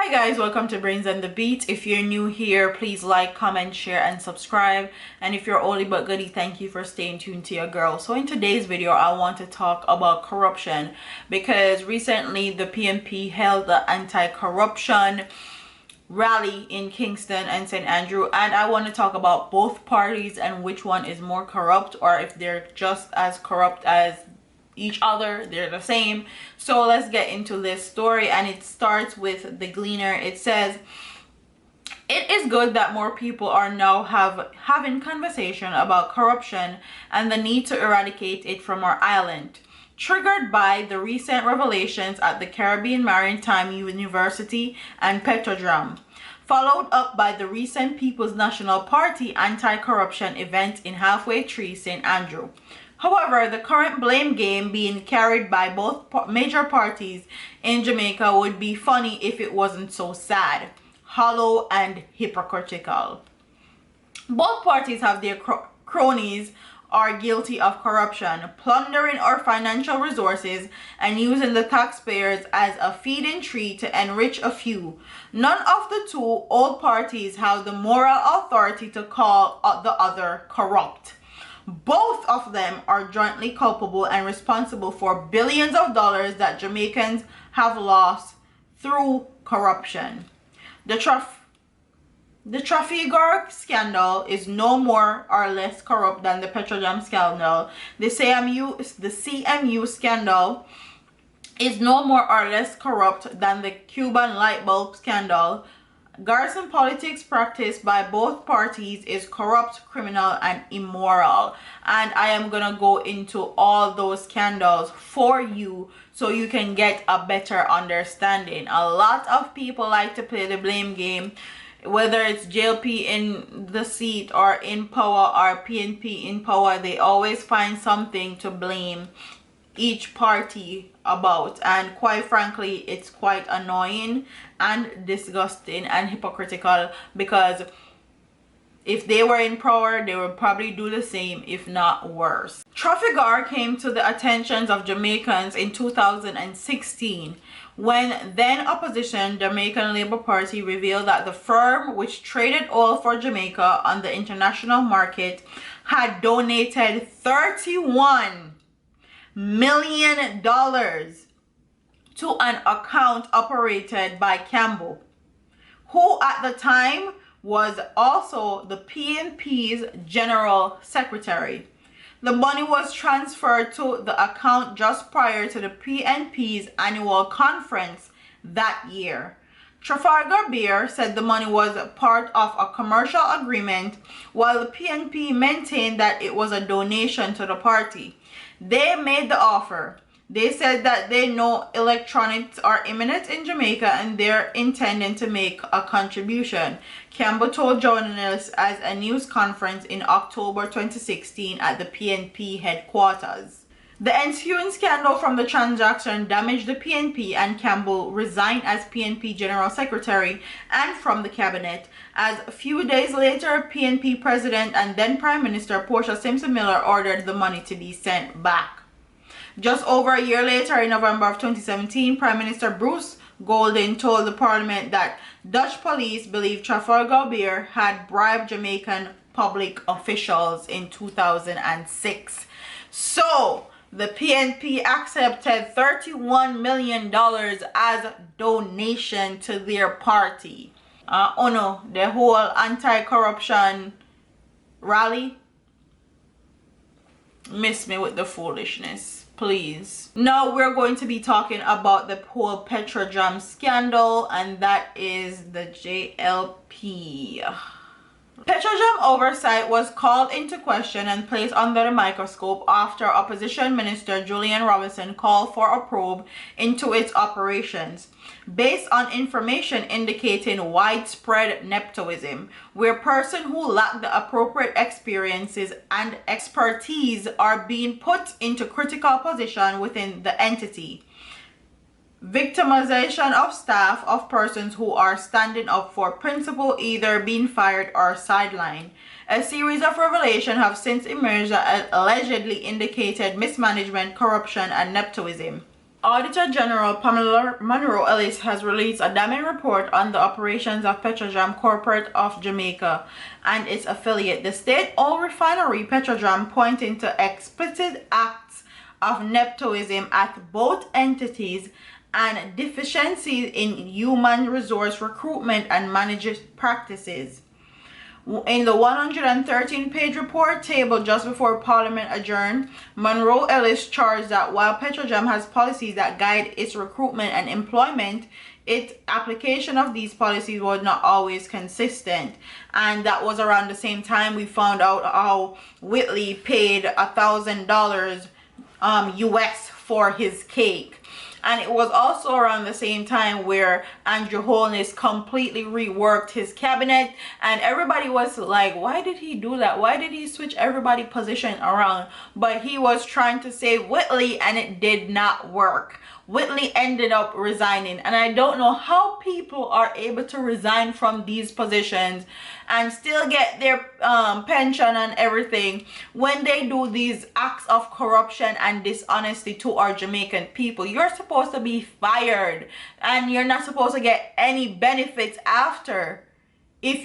Hi guys, welcome to Brains and the Beat. If you're new here, please like, comment, share, and subscribe. And if you're oldie but goodie, thank you for staying tuned to your girl. So in today's video, I want to talk about corruption because recently the PNP held the anti-corruption rally in Kingston and St. Andrew, and I want to talk about both parties and which one is more corrupt, or if they're just as corrupt as each other, they're the same. So let's get into this story, and it starts with the Gleaner. It says, it is good that more people are now having conversation about corruption and the need to eradicate it from our island, triggered by the recent revelations at the Caribbean Maritime University and Petrojam, followed up by the recent People's National Party anti-corruption event in Halfway Tree, St. Andrew. However, the current blame game being carried by both major parties in Jamaica would be funny if it wasn't so sad, hollow, and hypocritical. Both parties have their cronies are guilty of corruption, plundering our financial resources and using the taxpayers as a feeding tree to enrich a few. None of the two old parties have the moral authority to call the other corrupt. Both of them are jointly culpable and responsible for billions of dollars that Jamaicans have lost through corruption. The Trafalgar scandal is no more or less corrupt than the Petrojam scandal. The CMU scandal is no more or less corrupt than the Cuban lightbulb scandal. Garrison politics practiced by both parties is corrupt, criminal, and immoral. And I am gonna go into all those scandals for you so you can get a better understanding. A lot of people like to play the blame game, whether it's JLP in the seat or in power or PNP in power. They always find something to blame each party about, and quite frankly it's quite annoying and disgusting and hypocritical, because if they were in power they would probably do the same, if not worse. Trafalgar came to the attentions of Jamaicans in 2016 when then opposition Jamaican Labour Party revealed that the firm which traded oil for Jamaica on the international market had donated $31 million to an account operated by Campbell, who at the time was also the PNP's General Secretary. The money was transferred to the account just prior to the PNP's annual conference that year. Trafalgar Beer said the money was part of a commercial agreement, while the PNP maintained that it was a donation to the party. They made the offer. They said that they know electronics are imminent in Jamaica and they're intending to make a contribution, Campbell told journalists at a news conference in October 2016 at the PNP headquarters. The ensuing scandal from the transaction damaged the PNP, and Campbell resigned as PNP General Secretary and from the cabinet. As a few days later, PNP President and then Prime Minister Portia Simpson Miller ordered the money to be sent back. Just over a year later, in November of 2017, Prime Minister Bruce Golding told the Parliament that Dutch police believed Trafalgar Beer had bribed Jamaican public officials in 2006. So the PNP accepted $31 million as donation to their party. Oh no, the whole anti-corruption rally, miss me with the foolishness, please. Now we're going to be talking about the whole Petrojam scandal, and that is the JLP. Petrojam oversight was called into question and placed under the microscope after Opposition Minister Julian Robinson called for a probe into its operations, based on information indicating widespread nepotism, where persons who lack the appropriate experiences and expertise are being put into critical position within the entity. Victimization of staff of persons who are standing up for principle either being fired or sidelined. A series of revelations have since emerged that allegedly indicated mismanagement, corruption, and nepotism. Auditor General Pamela Monroe Ellis has released a damning report on the operations of Petrojam Corporate of Jamaica and its affiliate, the state-owned refinery Petrojam, pointing to explicit acts of nepotism at both entities and deficiencies in human resource recruitment and management practices. In the 113-page report tabled just before Parliament adjourned, Monroe Ellis charged that while Petrojam has policies that guide its recruitment and employment, its application of these policies was not always consistent. And that was around the same time we found out how Whitley paid $1,000 US for his cake. And it was also around the same time where Andrew Holness completely reworked his cabinet, and everybody was like, why did he do that? Why did he switch everybody's position around? But he was trying to save Whitley, and it did not work. Whitley ended up resigning, and I don't know how people are able to resign from these positions and still get their pension and everything when they do these acts of corruption and dishonesty to our Jamaican people. You're supposed to be fired, and you're not supposed to get any benefits after if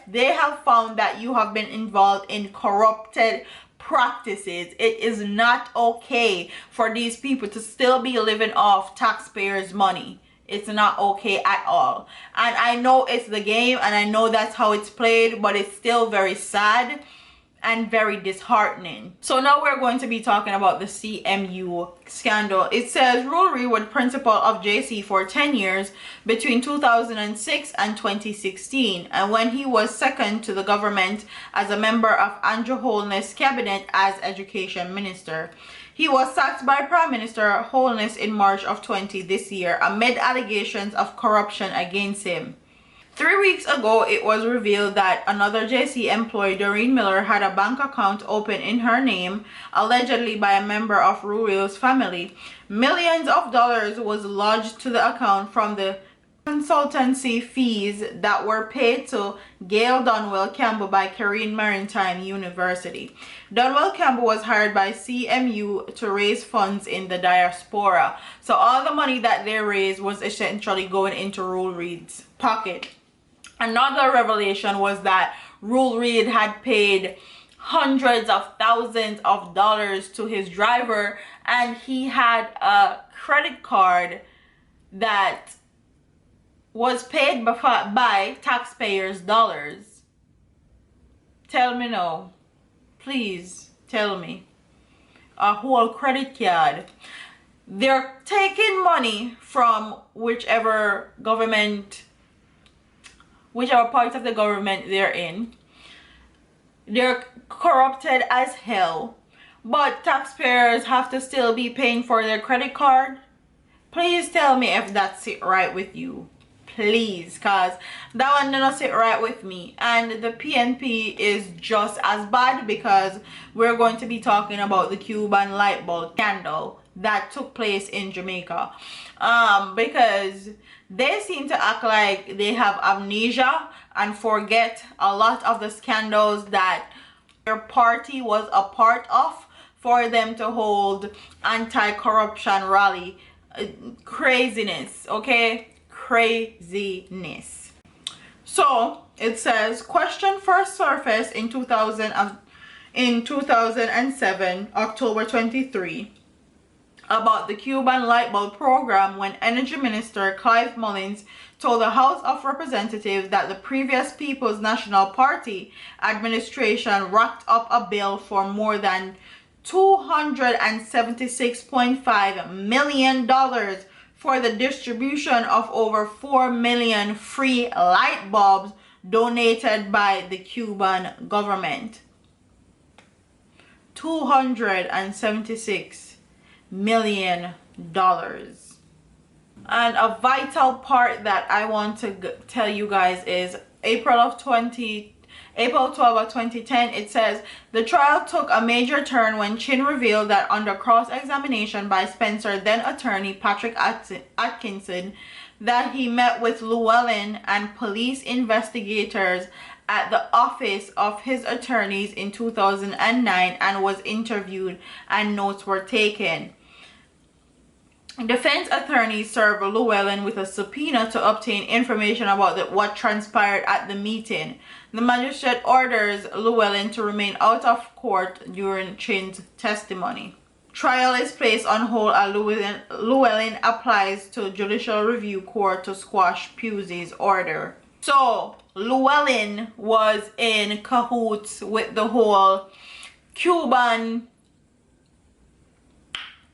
they have found that you have been involved in corrupted practices. It is not okay for these people to still be living off taxpayers' money. It's not okay at all. And I know it's the game, and I know that's how it's played, but it's still very sad and very disheartening. So now we're going to be talking about the CMU scandal. It says Rule Reid was principal of JC for 10 years between 2006 and 2016, and when he was second to the government as a member of Andrew Holness' cabinet as education minister. He was sacked by Prime Minister Holness in March of this year amid allegations of corruption against him. 3 weeks ago, it was revealed that another JC employee, Doreen Miller, had a bank account open in her name, allegedly by a member of Rule Reid's family. Millions of dollars was lodged to the account from the consultancy fees that were paid to Gail Donwell Campbell by Carine Maritime University. Donwell Campbell was hired by CMU to raise funds in the diaspora. So all the money that they raised was essentially going into Rule Reid's pocket. Another revelation was that Rule Reid had paid hundreds of thousands of dollars to his driver, and he had a credit card that was paid by taxpayers' dollars. Tell me no. Please tell me. A whole credit card. They're taking money from whichever part of the government they're in. They're corrupted as hell, but taxpayers have to still be paying for their credit card. Please tell me if that's it right with you. Please, cause that one doesn't sit right with me. And the PNP is just as bad, because we're going to be talking about the Cuban light bulb scandal that took place in Jamaica. Because they seem to act like they have amnesia and forget a lot of the scandals that their party was a part of for them to hold anti-corruption rally. Craziness, okay? Craziness. So it says, question first surfaced in 2007, October 23, about the Cuban light bulb program, when Energy Minister Clive Mullins told the House of Representatives that the previous People's National Party administration racked up a bill for more than $276.5 million for the distribution of over 4 million free light bulbs donated by the Cuban government. $276 million. And a vital part that I want to tell you guys is April 12 of 2010, it says, the trial took a major turn when Chin revealed that under cross-examination by Spencer then attorney Patrick Atkinson, that he met with Llewellyn and police investigators at the office of his attorneys in 2009 and was interviewed and notes were taken. Defense attorneys served Llewellyn with a subpoena to obtain information about what transpired at the meeting. The magistrate orders Llewellyn to remain out of court during Chin's testimony. Trial is placed on hold as Llewellyn applies to Judicial Review Court to squash Pusey's order. So, Llewellyn was in cahoots with the whole Cuban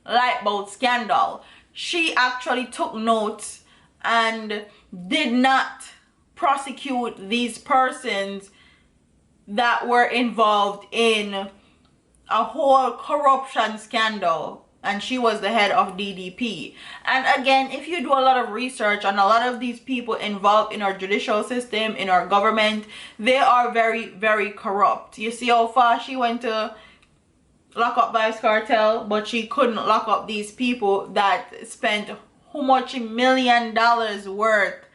lightbulb scandal. She actually took notes and did not prosecute these persons that were involved in a whole corruption scandal, and she was the head of DDP. And again, if you do a lot of research on a lot of these people involved in our judicial system, in our government, they are very, very corrupt. You see how far she went to lock up Vybz Kartel, but she couldn't lock up these people that spent how much $1 million worth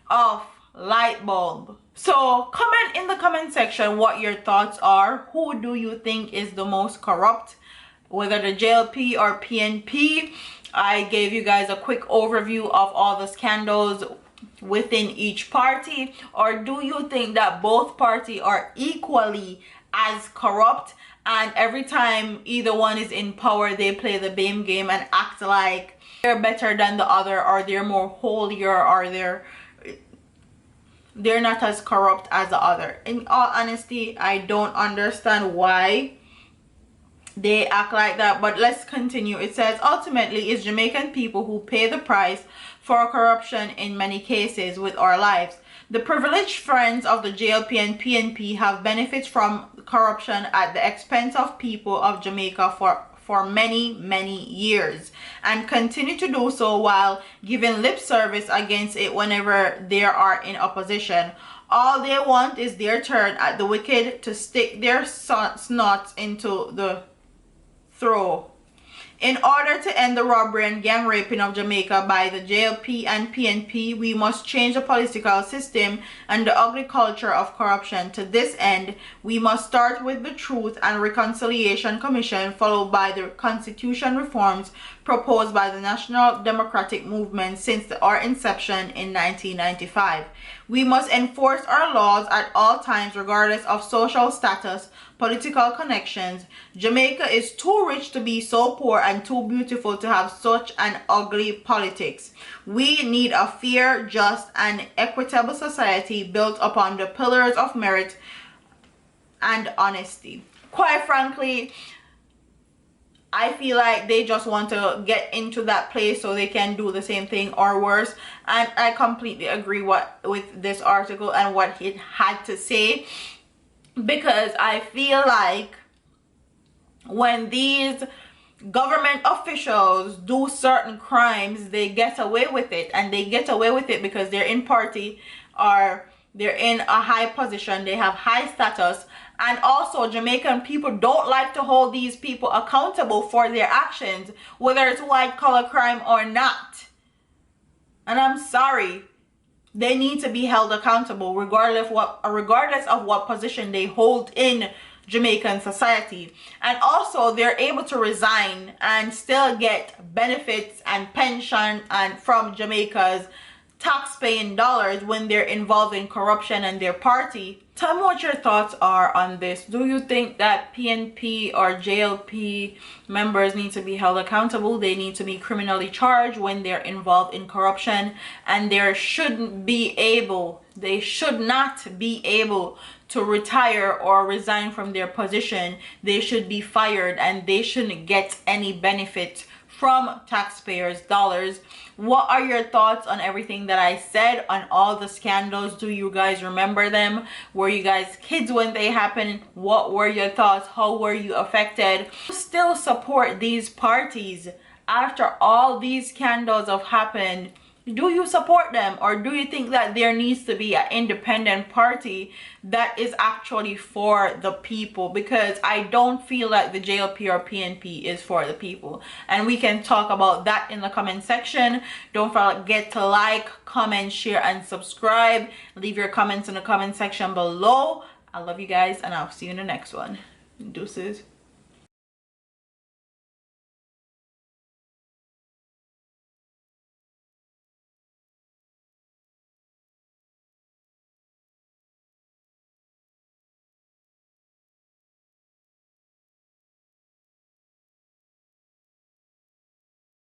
of light bulb. So comment in the comment section what your thoughts are. Who do you think is the most corrupt, whether the JLP or PNP? I gave you guys a quick overview of all the scandals within each party. Or do you think that both parties are equally as corrupt, and every time either one is in power they play the blame game and act like they're better than the other, or they're more holier, or they're not as corrupt as the other? In all honesty, I don't understand why they act like that, but let's continue. It says, ultimately, it's Jamaican people who pay the price for corruption in many cases with our lives. The privileged friends of the JLP and PNP have benefited from corruption at the expense of people of Jamaica for many, many years, and continue to do so while giving lip service against it whenever they are in opposition. All they want is their turn at the wicked to stick their snots into the throat. In order to end the robbery and gang raping of Jamaica by the JLP and PNP, we must change the political system and the ugly culture of corruption. To this end, we must start with the Truth and Reconciliation Commission, followed by the constitution reforms proposed by the National Democratic Movement since our inception in 1995. We must enforce our laws at all times, regardless of social status, political connections. Jamaica is too rich to be so poor and too beautiful to have such an ugly politics. We need a fair, just, and equitable society built upon the pillars of merit and honesty. Quite frankly, I feel like they just want to get into that place so they can do the same thing or worse. And I completely agree with this article and what it had to say, because I feel like when these government officials do certain crimes, they get away with it, and they get away with it because they're in party or they're in a high position, they have high status. And also, Jamaican people don't like to hold these people accountable for their actions, whether it's white collar crime or not. And I'm sorry, they need to be held accountable regardless of what position they hold in Jamaican society. And also, they're able to resign and still get benefits and pension and from Jamaica's tax-paying dollars when they're involved in corruption and their party. Tell me what your thoughts are on this. Do you think that PNP or JLP members need to be held accountable? They need to be criminally charged when they're involved in corruption, and they should not be able to retire or resign from their position. They should be fired, and they shouldn't get any benefit from taxpayers' dollars. What are your thoughts on everything that I said, on all the scandals? Do you guys remember them? Were you guys kids when they happened? What were your thoughts? How were you affected? Still support these parties after all these scandals have happened? Do you support them, or do you think that there needs to be an independent party that is actually for the people? Because I don't feel like the JLP or PNP is for the people, and we can talk about that in the comment section. Don't forget to like, comment, share, and subscribe. Leave your comments in the comment section below. I love you guys, and I'll see you in the next one. Deuces.